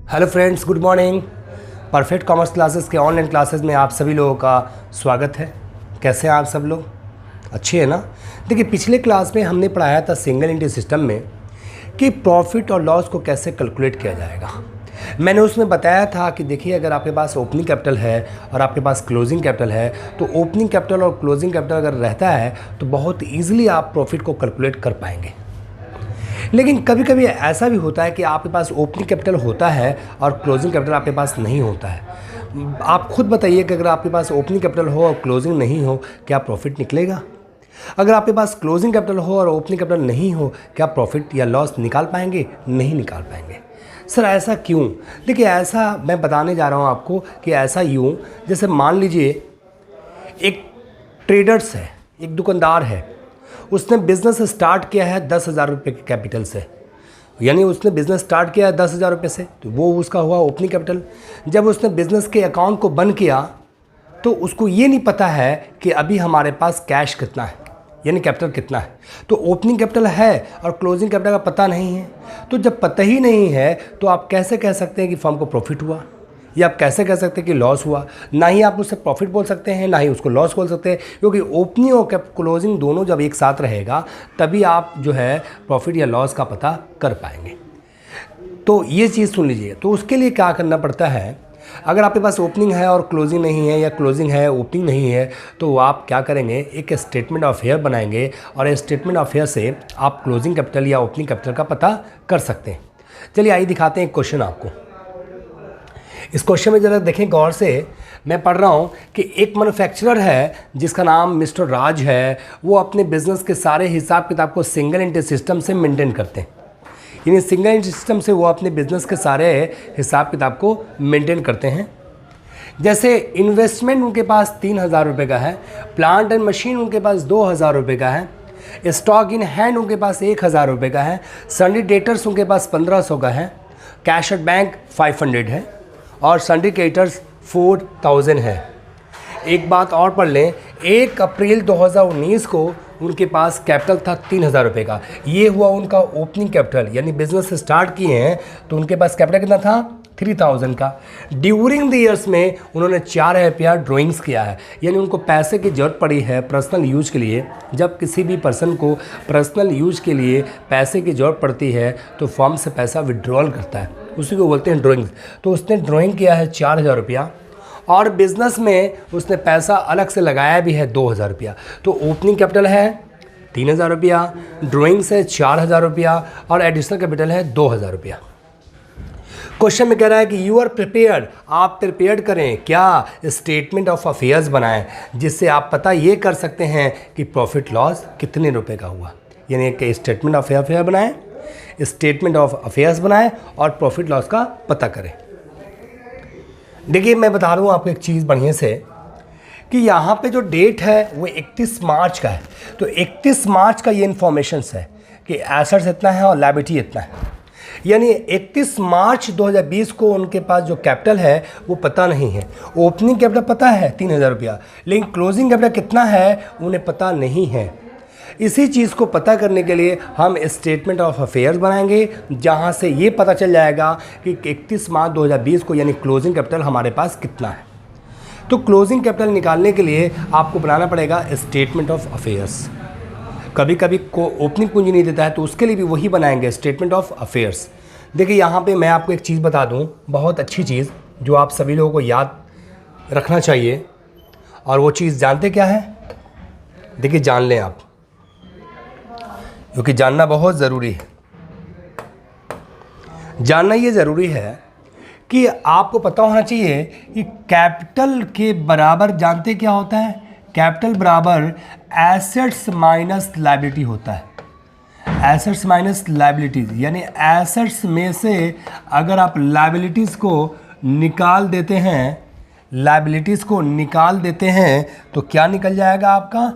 Hello friends, good morning. Perfect commerce classes के online classes में आप सभी लोगों का स्वागत है। कैसे हैं आप सब लोग? अच्छे हैं ना? देखिए, पिछले क्लास में हमने पढ़ाया था सिंगल एंट्री सिस्टम में कि प्रॉफिट और लॉस को कैसे कैलकुलेट किया जाएगा। मैंने उसमें बताया था कि देखिए, अगर आपके पास ओपनिंग कैपिटल है और आपके पास क्लोजिंग कैपिटल है तो ओपनिंग कैपिटल और क्लोजिंग कैपिटल अगर रहता है तो बहुत ईजिली आप प्रॉफिट को कैलकुलेट कर पाएंगे। लेकिन कभी कभी ऐसा भी होता है कि आपके पास ओपनिंग कैपिटल होता है और क्लोजिंग कैपिटल आपके पास नहीं होता है। आप खुद बताइए कि अगर आपके पास ओपनिंग कैपिटल हो और क्लोजिंग नहीं हो, क्या प्रॉफिट निकलेगा? अगर आपके पास क्लोजिंग कैपिटल हो और ओपनिंग कैपिटल नहीं हो, क्या प्रॉफिट या लॉस निकाल पाएंगे? नहीं निकाल पाएंगे। सर, ऐसा क्यों? देखिए, ऐसा मैं बताने जा रहा हूँ आपको कि ऐसा यूँ, जैसे मान लीजिए एक ट्रेडर्स है, एक दुकानदार है, उसने बिज़नेस स्टार्ट किया है 10,000 रुपये के कैपिटल से, यानी उसने बिज़नेस स्टार्ट किया है 10,000 रुपये से, तो वो उसका हुआ ओपनिंग कैपिटल। जब उसने बिज़नेस के अकाउंट को बंद किया तो उसको ये नहीं पता है कि अभी हमारे पास कैश कितना है, यानी कैपिटल कितना है। तो ओपनिंग कैपिटल है और क्लोजिंग कैपिटल का पता नहीं है। तो जब पता ही नहीं है तो आप कैसे कह सकते हैं कि फर्म को प्रॉफिट हुआ, या आप कैसे कह सकते हैं कि लॉस हुआ? ना ही आप उससे प्रॉफिट बोल सकते हैं, ना ही उसको लॉस बोल सकते हैं, क्योंकि ओपनिंग और क्लोजिंग दोनों जब एक साथ रहेगा तभी आप जो है प्रॉफिट या लॉस का पता कर पाएंगे। तो ये चीज़ सुन लीजिए। तो उसके लिए क्या करना पड़ता है, अगर आपके पास ओपनिंग है और क्लोजिंग नहीं है, या क्लोजिंग है ओपनिंग नहीं है, तो आप क्या करेंगे, एक स्टेटमेंट ऑफ फेयर बनाएंगे और स्टेटमेंट ऑफ फेयर से आप क्लोजिंग कैपिटल या ओपनिंग कैपिटल का पता कर सकते हैं। चलिए आइए दिखाते हैं एक क्वेश्चन आपको। इस क्वेश्चन में ज़रा देखें गौर से। मैं पढ़ रहा हूँ कि एक मैन्युफैक्चरर है जिसका नाम मिस्टर राज है। वो अपने बिजनेस के सारे हिसाब किताब को सिंगल एंट्री सिस्टम से मेंटेन करते हैं, यानी सिंगल एंट्री सिस्टम से वो अपने बिजनेस के सारे हिसाब किताब को मेंटेन करते हैं। जैसे इन्वेस्टमेंट उनके पास 3,000 रुपये का है, प्लांट एंड मशीन उनके पास 2,000 रुपये का है, स्टॉक इन हैंड उनके पास 1,000 रुपये का है, सन्डी डेटर्स उनके पास 1,500 का है, कैश एट बैंक 500 है और सन्डी क्रेडिटर्स 4,000 है। एक बात और पढ़ लें, 1 अप्रैल 2019 को उनके पास कैपिटल था 3,000 रुपये का। ये हुआ उनका ओपनिंग कैपिटल, यानी बिजनेस स्टार्ट किए हैं तो उनके पास कैपिटल कितना था? 3,000 का। ड्यूरिंग द ईयर्स में उन्होंने 4,000 रुपया ड्राइंग्स किया है, यानी उनको पैसे की ज़रूरत पड़ी है पर्सनल यूज के लिए। जब किसी भी पर्सन को पर्सनल यूज के लिए पैसे की ज़रूरत पड़ती है तो फर्म से पैसा विड्रॉल करता है, उसी को बोलते हैं ड्राइंग्स। तो उसने ड्राइंग किया है 4,000 रुपया और बिज़नेस में उसने पैसा अलग से लगाया भी है 2,000 रुपया। तो ओपनिंग कैपिटल है 3,000 रुपया, ड्राइंग से 4,000 रुपया और एडिशनल कैपिटल है 2,000 रुपया। क्वेश्चन में कह रहा है कि यू आर प्रिपेयर्ड, आप प्रिपेयर्ड करें क्या? स्टेटमेंट ऑफ अफेयर्स बनाएं जिससे आप पता ये कर सकते हैं कि प्रॉफिट लॉस कितने रुपए का हुआ। यानी एक स्टेटमेंट ऑफ अफेयर बनाएं, स्टेटमेंट ऑफ अफेयर्स बनाएं और प्रॉफिट लॉस का पता करें। देखिए, मैं बता रहा हूँ आपको एक चीज़ बढ़िया से कि यहाँ पे जो डेट है वो 31 मार्च का है। तो 31 मार्च का ये इन्फॉर्मेशन है कि एसेट्स इतना है और लायबिलिटी इतना है। यानी 31 मार्च 2020 को उनके पास जो कैपिटल है वो पता नहीं है। ओपनिंग कैपिटल पता है 3,000 रुपया, लेकिन क्लोजिंग कैपिटल कितना है उन्हें पता नहीं है। इसी चीज़ को पता करने के लिए हम स्टेटमेंट ऑफ अफेयर्स बनाएंगे, जहां से ये पता चल जाएगा कि 31 मार्च 2020 को यानी क्लोजिंग कैपिटल हमारे पास कितना है। तो क्लोजिंग कैपिटल निकालने के लिए आपको बनाना पड़ेगा स्टेटमेंट ऑफ अफेयर्स। कभी कभी को ओपनिंग पूंजी नहीं देता है तो उसके लिए भी वही बनाएंगे, स्टेटमेंट ऑफ अफेयर्स। देखिए, यहाँ पे मैं आपको एक चीज़ बता दूँ, बहुत अच्छी चीज़ जो आप सभी लोगों को याद रखना चाहिए। और वो चीज़ जानते क्या है? देखिए, जान लें आप, क्योंकि जानना बहुत ज़रूरी है। जानना ये ज़रूरी है कि आपको पता होना चाहिए कि कैपिटल के बराबर जानते क्या होता है? कैपिटल बराबर एसेट्स माइनस लायबिलिटी होता है। एसेट्स माइनस लायबिलिटीज़, यानी एसेट्स में से अगर आप लायबिलिटीज़ को निकाल देते हैं, लायबिलिटीज़ को निकाल देते हैं तो क्या निकल जाएगा आपका?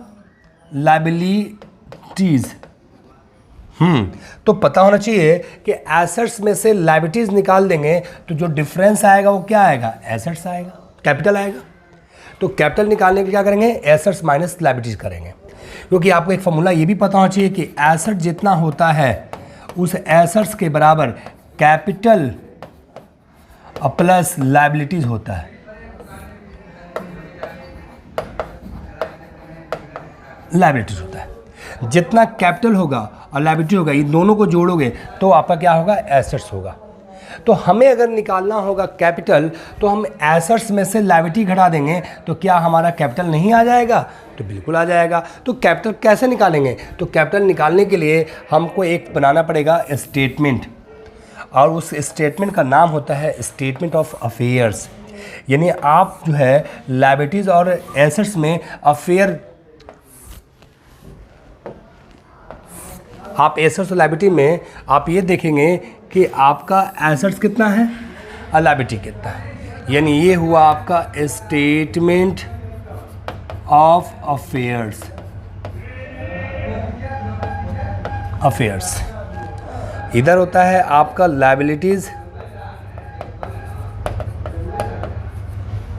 लायबिलिटीज़। तो पता होना चाहिए कि एसेट्स में से लायबिलिटीज निकाल देंगे तो जो डिफरेंस आएगा वो क्या आएगा? एसेट्स आएगा, कैपिटल आएगा। तो कैपिटल निकालने के लिए क्या करेंगे? एसेट्स माइनस लायबिलिटीज करेंगे। क्योंकि आपको एक फॉर्मूला ये भी पता होना चाहिए कि एसेट जितना होता है उस एसेट्स के बराबर कैपिटल प्लस लायबिलिटीज होता है, लायबिलिटीज होता है। जितना कैपिटल होगा और लायबिलिटी होगा, ये दोनों को जोड़ोगे तो आपका क्या होगा, एसेट्स होगा। तो हमें अगर निकालना होगा कैपिटल, तो हम एसेट्स में से लायबिलिटी घटा देंगे, तो क्या हमारा कैपिटल नहीं आ जाएगा? तो बिल्कुल आ जाएगा। तो कैपिटल कैसे निकालेंगे? तो कैपिटल निकालने के लिए हमको एक बनाना पड़ेगा स्टेटमेंट, और उस स्टेटमेंट का नाम होता है स्टेटमेंट ऑफ अफेयर्स। यानी आप जो है लायबिलिटीज़ और एसेट्स में अफेयर, आप एसेट्स और लायबिलिटी में आप ये देखेंगे कि आपका एसेट्स कितना है और लायबिलिटी कितना है। यानी ये हुआ आपका स्टेटमेंट ऑफ अफेयर्स, अफेयर्स। इधर होता है आपका लायबिलिटीज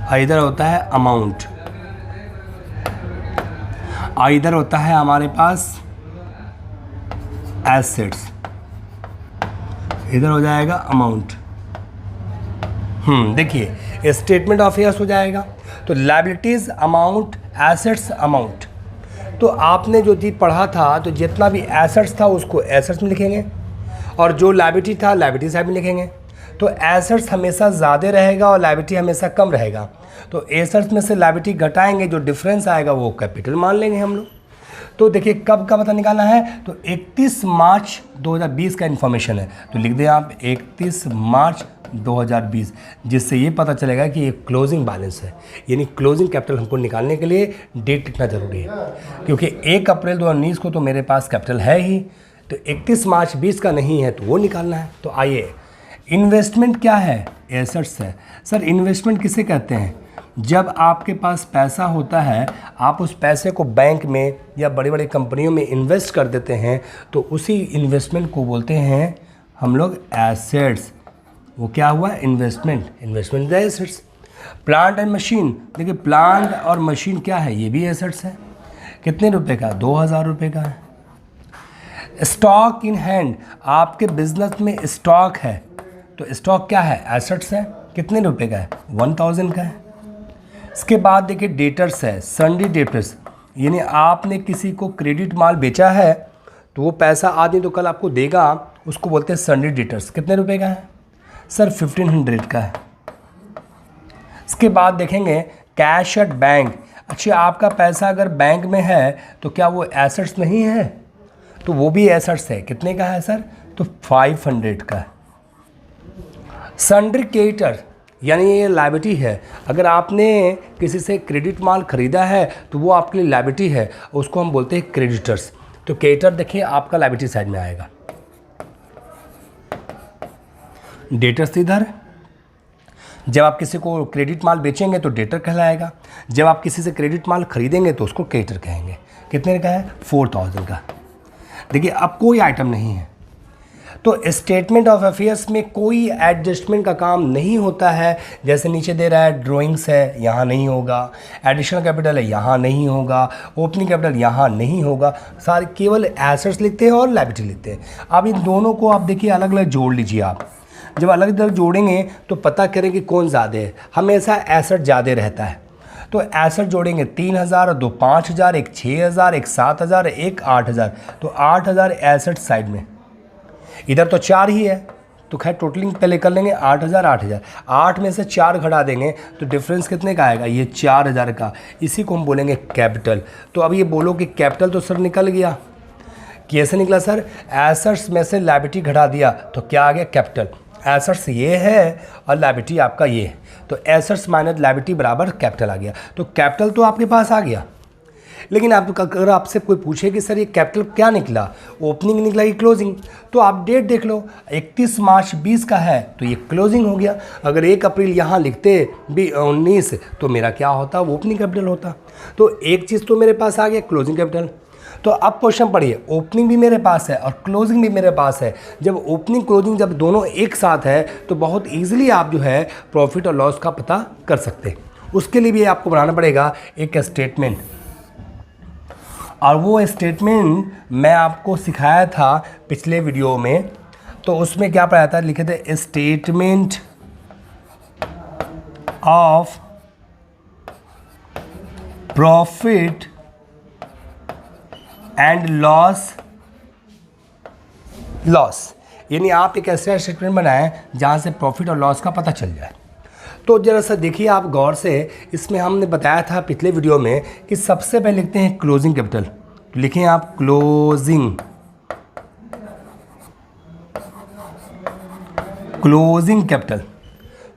और इधर होता है अमाउंट, और इधर होता है हमारे पास एसेट्स, इधर हो जाएगा अमाउंट। देखिए स्टेटमेंट ऑफ अफेयर्स हो जाएगा, तो लायबिलिटीज, अमाउंट, एसेट्स, अमाउंट। तो आपने जो चीज़ पढ़ा था, तो जितना भी एसेट्स था उसको एसेट्स में लिखेंगे, और जो लायबिलिटी था लायबिलिटी साइड में लिखेंगे। तो एसेट्स हमेशा ज़्यादा रहेगा और लायबिलिटी हमेशा कम रहेगा। तो एसेट्स में से लायबिलिटी घटाएंगे, जो डिफरेंस आएगा वो कैपिटल मान लेंगे हम लोग। तो देखिए कब का पता निकालना है, तो 31 मार्च 2020 का इन्फॉर्मेशन है, तो लिख दें आप 31 मार्च 2020, जिससे ये पता चलेगा कि ये क्लोजिंग बैलेंस है। यानी क्लोजिंग कैपिटल हमको निकालने के लिए डेट लिखना जरूरी है, क्योंकि 1 अप्रैल 2019 को तो मेरे पास कैपिटल है ही, तो 31 मार्च 20 का नहीं है, तो वो निकालना है। तो आइए, इन्वेस्टमेंट क्या है? एसेट्स है। सर इन्वेस्टमेंट किसे कहते हैं? जब आपके पास पैसा होता है, आप उस पैसे को बैंक में या बड़ी बड़ी कंपनियों में इन्वेस्ट कर देते हैं, तो उसी इन्वेस्टमेंट को बोलते हैं हम लोग एसेट्स। वो क्या हुआ? Investment, investment the assets. Plant and machine, देखिए प्लांट और मशीन क्या है? ये भी एसेट्स है। कितने रुपए का? 2000 रुपये का है। स्टॉक इन हैंड, आपके बिजनेस में स्टॉक है, तो स्टॉक क्या है? एसेट्स है। कितने रुपए का है? 1000 का है। इसके बाद देखिए डेटर्स है, सन्डी डेटर्स, यानी आपने किसी को क्रेडिट माल बेचा है, तो वो पैसा आज नहीं तो कल आपको देगा, उसको बोलते हैं सन्डी डेटर्स। कितने रुपए का है? सर 1500 का है। इसके बाद देखेंगे कैश एट बैंक। अच्छा, आपका पैसा अगर बैंक में है तो क्या वो एसेट्स नहीं है? तो वो भी एसेट्स है। कितने का है सर? तो 500 का है। सन्ड्री क्रेडिटर, यानी ये लायबिलिटी है। अगर आपने किसी से क्रेडिट माल ख़रीदा है तो वो आपके लिए लायबिलिटी है, उसको हम बोलते हैं क्रेडिटर्स। तो क्रेडिटर देखिए आपका लायबिलिटी साइड में आएगा। डेटर्स इधर, जब आप किसी को क्रेडिट माल बेचेंगे तो डेटर कहलाएगा, जब आप किसी से क्रेडिट माल खरीदेंगे तो उसको क्रेडिटर कहेंगे। कितने का है? 4000 का। देखिए अब कोई आइटम नहीं है, तो स्टेटमेंट ऑफ अफेयर्स में कोई एडजस्टमेंट का काम नहीं होता है। जैसे नीचे दे रहा है ड्राइंग्स है, यहाँ नहीं होगा, एडिशनल कैपिटल है, यहाँ नहीं होगा, ओपनिंग कैपिटल यहाँ नहीं होगा, सारे केवल एसेट्स लिखते हैं और लायबिलिटी लिखते हैं। अब इन दोनों को आप देखिए अलग अलग जोड़ लीजिए। आप जब अलग अलग जोड़ेंगे तो पता करें कि कौन ज़्यादा है। हमेशा एसेट ज़्यादा रहता है, तो एसेट जोड़ेंगे 3000 और 2 5000, एक 6000, एक 7000, एक 8000, तो 8000 एसेट साइड में। इधर तो 4 ही है, तो खैर टोटलिंग पहले कर लेंगे 8000 8000, 8 में से 4 घटा देंगे तो डिफरेंस कितने का आएगा? ये 4000 का। इसी को हम बोलेंगे कैपिटल। तो अब ये बोलो कि कैपिटल तो सर निकल गया। कैसे निकला सर? एसेट्स में से लायबिलिटी घटा दिया तो क्या आ गया? कैपिटल। एसेट्स ये है और लायबिलिटी आपका ये है, तो एसेट्स माइनस लायबिलिटी बराबर कैपिटल आ गया। तो कैपिटल तो आपके पास आ गया, लेकिन आप अगर आपसे कोई पूछे कि सर ये कैपिटल क्या निकला, ओपनिंग निकला कि क्लोजिंग, तो आप डेट देख लो, 31 मार्च 20 का है तो ये क्लोजिंग हो गया। अगर 1 अप्रैल यहाँ लिखते 19 तो मेरा क्या होता? वो ओपनिंग कैपिटल होता। तो एक चीज़ तो मेरे पास आ गया, क्लोजिंग कैपिटल। तो अब क्वेश्चन पढ़िए, ओपनिंग भी मेरे पास है और क्लोजिंग भी मेरे पास है। जब ओपनिंग क्लोजिंग जब दोनों एक साथ है तो बहुत ईजिली आप जो है प्रॉफिट और लॉस का पता कर सकते हैं। उसके लिए भी आपको बनाना पड़ेगा एक स्टेटमेंट, और वो स्टेटमेंट मैं आपको सिखाया था पिछले वीडियो में। तो उसमें क्या पढ़ाया था? लिखे थे statement of profit and loss, यानी आप एक ऐसा स्टेटमेंट बनाएं जहां से प्रॉफिट और लॉस का पता चल जाए। तो जरा सा देखिए आप गौर से, इसमें हमने बताया था पिछले वीडियो में कि सबसे पहले लिखते हैं क्लोजिंग कैपिटल। तो लिखें आप क्लोजिंग कैपिटल।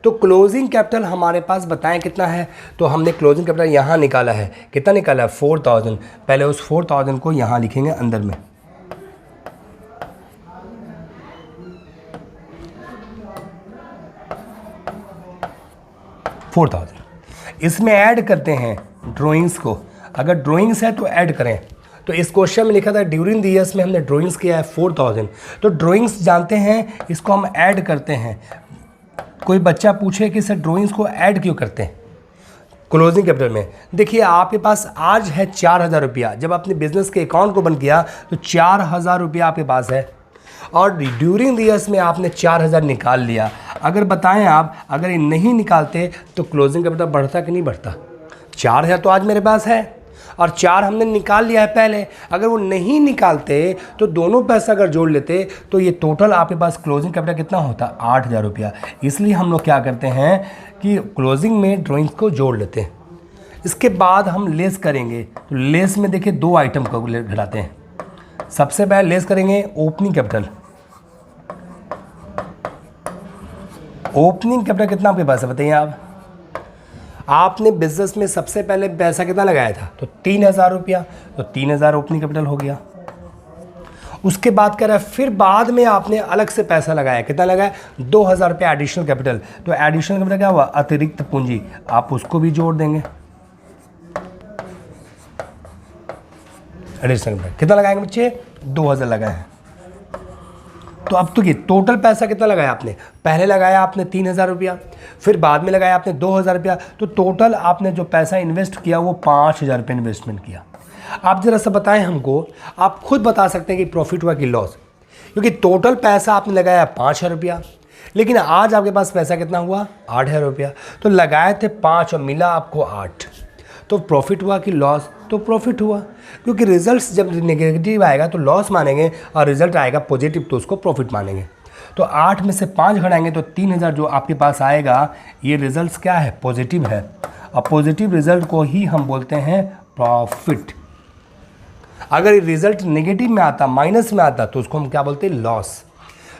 तो क्लोजिंग कैपिटल हमारे पास बताएं कितना है, तो हमने क्लोजिंग कैपिटल यहाँ निकाला है। कितना निकाला है? 4000। पहले उस 4000 को यहाँ लिखेंगे अंदर में, 4000। इसमें ऐड करते हैं ड्राइंग्स को। अगर ड्राइंग्स है तो ऐड करें। तो इस क्वेश्चन में लिखा था ड्यूरिंग द ईयर्स में हमने ड्राइंग्स किया है 4000। तो ड्राइंग्स जानते हैं, इसको हम ऐड करते हैं। कोई बच्चा पूछे कि सर ड्राइंग्स को ऐड क्यों करते हैं क्लोजिंग कैपिटल में? देखिए आपके पास आज है 4000 रुपया। जब आपने बिजनेस के अकाउंट को बंद किया तो 4000 रुपया आपके पास है, और ड्यूरिंग द ईयर्स में आपने 4000 निकाल लिया। अगर बताएं आप, अगर ये नहीं निकालते तो क्लोजिंग कैपिटल बढ़ता कि नहीं बढ़ता? 4000 तो आज मेरे पास है और 4 हमने निकाल लिया है पहले। अगर वो नहीं निकालते तो दोनों पैसा अगर जोड़ लेते तो ये टोटल आपके पास क्लोजिंग कैपिटल कितना होता? 8000 रुपया। इसलिए हम लोग क्या करते हैं कि क्लोजिंग में ड्राइंग्स को जोड़ लेते हैं। इसके बाद हम लेस करेंगे। तो लेस में देखिए 2 आइटम को घटाते हैं। सबसे पहले लेस करेंगे ओपनिंग कैपिटल। ओपनिंग कैपिटल कितना आपके पास है बताइए आप? आपने बिजनेस में सबसे पहले पैसा कितना लगाया था? तो 3000 रुपया। तो 3000 ओपनिंग कैपिटल हो गया। उसके बाद कह रहा है फिर बाद में आपने अलग से पैसा लगाया। कितना लगाया? 2000 रुपया एडिशनल कैपिटल। तो एडिशनल कैपिटल क्या हुआ? अतिरिक्त पूंजी। आप उसको भी जोड़ देंगे। एडिशनल कैपिटल कितना लगाएंगे बच्चे? 2000 लगाए हैं। तो अब तो ये टोटल पैसा कितना लगाया आपने? पहले लगाया आपने 3000 रुपया, फिर बाद में लगाया आपने 2000 रुपया। तो टोटल आपने जो पैसा इन्वेस्ट किया वो 5000 रुपये इन्वेस्टमेंट किया। आप जरा सा बताएं हमको, आप खुद बता सकते हैं कि प्रॉफिट हुआ कि लॉस? क्योंकि टोटल पैसा आपने लगाया 5000 रुपया, लेकिन आज आपके पास पैसा कितना हुआ? 8000 रुपया। तो लगाए थे 5 और मिला आपको 8। तो प्रॉफिट हुआ कि लॉस? तो प्रॉफिट हुआ, क्योंकि रिजल्ट्स जब नेगेटिव आएगा तो लॉस मानेंगे और रिजल्ट आएगा पॉजिटिव तो उसको प्रॉफिट मानेंगे। तो 8 में से 5 घटाएंगे तो 3000 जो आपके पास आएगा, ये रिजल्ट्स क्या है? पॉजिटिव है। और पॉजिटिव रिजल्ट को ही हम बोलते हैं प्रॉफिट। अगर रिजल्ट नेगेटिव में आता, माइनस में आता, तो उसको हम क्या बोलते हैं? लॉस।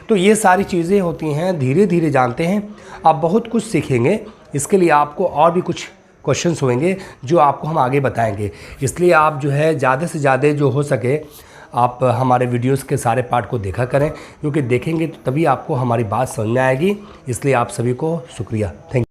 तो ये सारी चीज़ें होती हैं, धीरे धीरे जानते हैं। आप बहुत कुछ सीखेंगे। इसके लिए आपको और भी कुछ क्वेश्चंस होंगे जो आपको हम आगे बताएंगे। इसलिए आप जो है ज़्यादा से ज़्यादा जो हो सके आप हमारे वीडियोस के सारे पार्ट को देखा करें, क्योंकि देखेंगे तो तभी आपको हमारी बात समझ में आएगी। इसलिए आप सभी को शुक्रिया। Thank you.